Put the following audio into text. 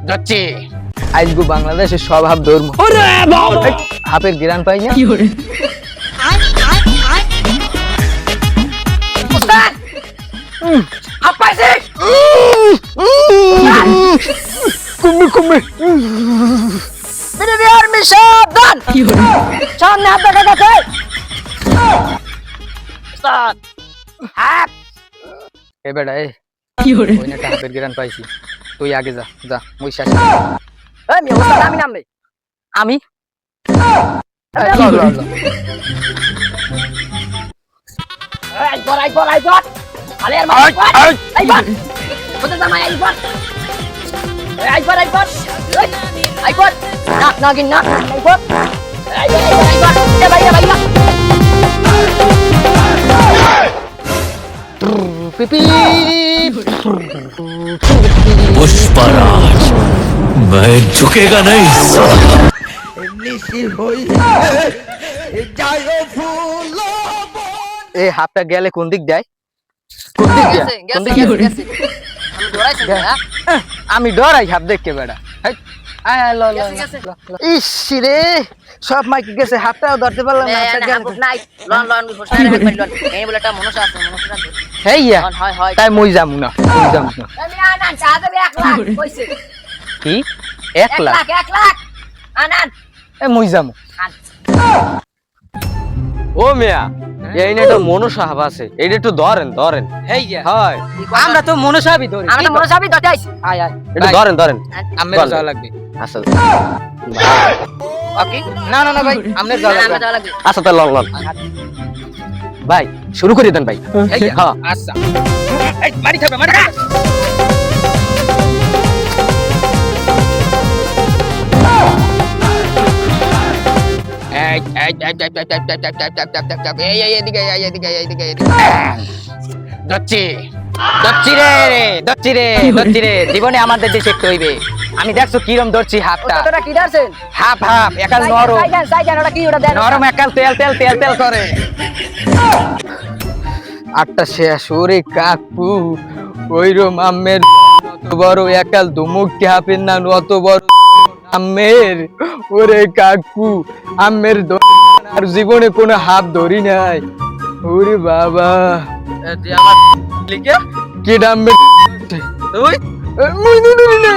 যাচ্ছি আজগু বাংলাদেশের সব হাফ ধর্ম হাফের গিরান পাই না কুম্বে কুম্বে বিরিয়ার মিশাদান সামনে হাত দেখা গেছে উস্তাদ হাত এ বেটা এ কি হরে ওই না হাফের গিরান পাইছি তুই আগে যা যা মই শেষ এই মি উস্তাদ আমি নামবে আমি আই বড় আলে আর মার আই বড় কোথা জামাই আই বড় আই বড় না গিন না আই বড় এ ভাইয়া पिपी पुष्पराज मैं झुकेगा नहीं ए हाफटा गेले कोन दिक যায় আমি ডরাই হাফ দেখকে বেড়া ইস রে সব মাইকে গেছে হাফটাও ধরতে পারলাম না হেইয়া তাই মই যামু না কি 1 লাখ আনান এ মই যামু ও মিয়া এই নেটো মনসা হাব আছে এইটা একটু ধরেন হেইয়া হয় আমরা তো মনসাবি ধরি আমরা তো মনসাবি ধরতে আইছি আয় এটা ধরেন আম্মের যাওয়া লাগবে আসল ওকে না ভাই আমনের যাওয়া লাগবে আচ্ছা তো লন ভাই শুরু করে দেন ভাই হ্যাঁ আচ্ছা এই মারি খাবে জীবনে আমাদের দেশে একটু হইবে আমি দেখছো কিরম ধরছি হাফটা কি ধরছেন হাফ একাল নরম একাল তেল করে আটটা শেষ ওরে কাকু ওইরম আম্মের অত বড় একাল ধুমুক হাফের না অত বড় আম্মের ওরে কাকু আম্মের আর জীবনে কোনো হাফ ধরি নাই ওরে বাবা কি ডাম্বে তুই মুই ধরি না